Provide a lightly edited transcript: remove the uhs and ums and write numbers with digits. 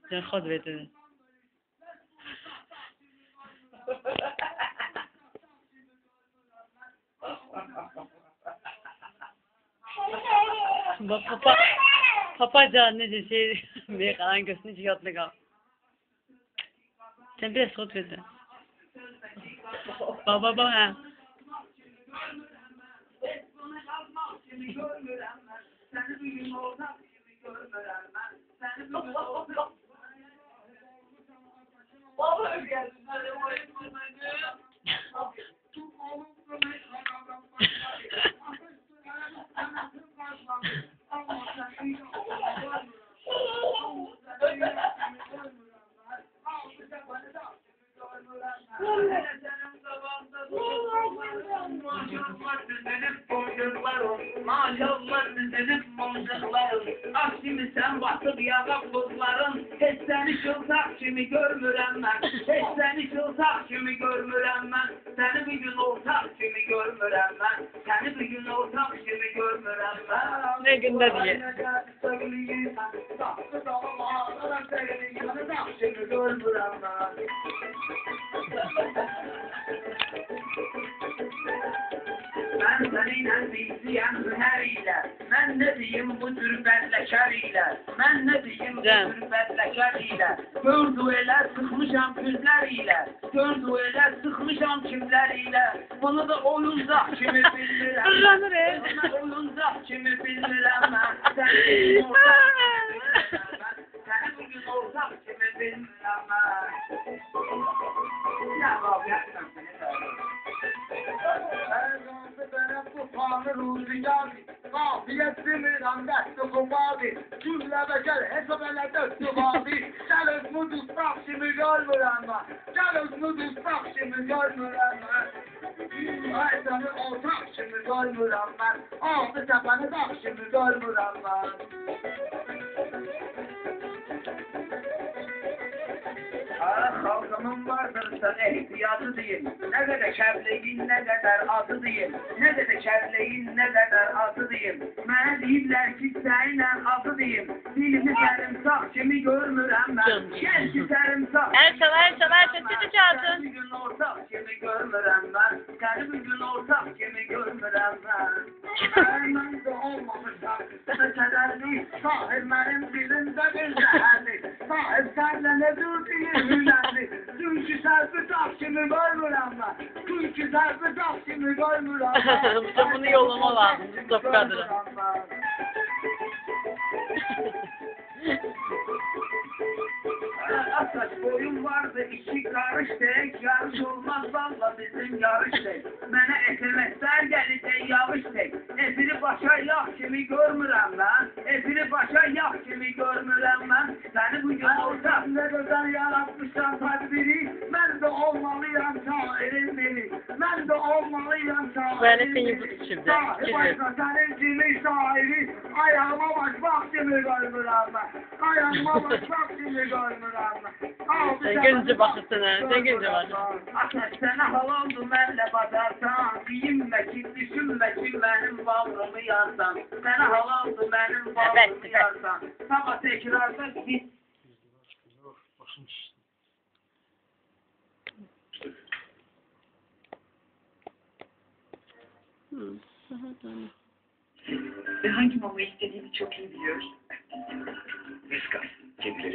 Sen kod verdin. Bak papa can nece şey bir kalan gözünü çıkartlı kal. Sen biraz kod verdin. Baba ha. Baba geldi. Maşallah düzelip boncuklarım. Akşimi sen batır yağa buzların. Hiç seni çılsak kimi görmürem ben. Hiç seni çılsak kimi görmürem ben. Seni bir gün ortak kimi görmürem ben. Seni bir gün ortak kimi görmürem ben. Ne günde diye. Kimi görmürem ben. Ben seninle bizliyem hüneriyle. Ben ne diyeyim bu tür bedleşeriyle. Ben ne diyeyim bu tür bedleşeriyle. Gördü elə sıkmışam küzleriyle. Gördü elə sıkmışam kimleriyle. Bunu da oyuncak kimi bilmirəm. Fırlanır he. Oyuncak kimi bilmirəm ben. Seni bugün ortak kimi bilmirəm ben. Ya bak yapmam seni de. Tanrı rüzgarı, kafiyetli miran destü kumadı, cümle beşer hesabele destü abi, gel özmü dustak şimdi görmürem ben, gel özmü dustak şimdi görmürem ben, ay seni ortak şimdi görmürem ben, altı tepeni tak şimdi görmürem ben. Halkımın vardır sana ihtiyacı diyeyim. Ne kadar şerleyin ne kadar adı diyeyim. Ne kadar şerleyin ne kadar adı diyeyim. Bana deyirler ki seninle adı diyeyim. Dilimi sarımsak kimi görmürem ben. Gel ki sarımsak. El sesi çağırsın. Seni bir gün ortak kimi görmürem ben. Seni bir gün ortak kimi görmürem ben. Ben de olmamışam. Kederli. Sahip benim dilimde bir zehirli. Sahip senle ne dur diyeyim. Çünkü sarfı takşimi görmürem ben. Çünkü sarfı takşimi görmürem ben. Bunu yollama lazım. Mustafa Kadır'a. Asaç boyum vardı iki karış tek. Yarış olmaz valla bizim yarış tek. Mənə SMS-lər gəlir yağış tek. Efiri başa yağ kimi görmürəm lan. Efiri başa yağ kimi görmürəm mən. Səni bugün ortak ne gözəl yaratmışam tədbiri. Mən də olmalıyam şairin biri. Mən də olmalıyam Böyle seni şairin bu biri. şimdi. Sahi başka senin kimi şairi. Ayağıma başmak kimi görmürəm mən. Ayağıma başmak kimi görmürəm mən. Sen gözünce bakırsana. Sen gözünce bakırsın. Ateş sana halaldı benle batarsan. Giyinme ki düşünme ki benim bağrımı yarsan. Sana halaldı benim bağrımı yarsan. Ama tekrarda git. Ve hangi mama istediğini çok iyi biliyoruz. Viskas, kedileri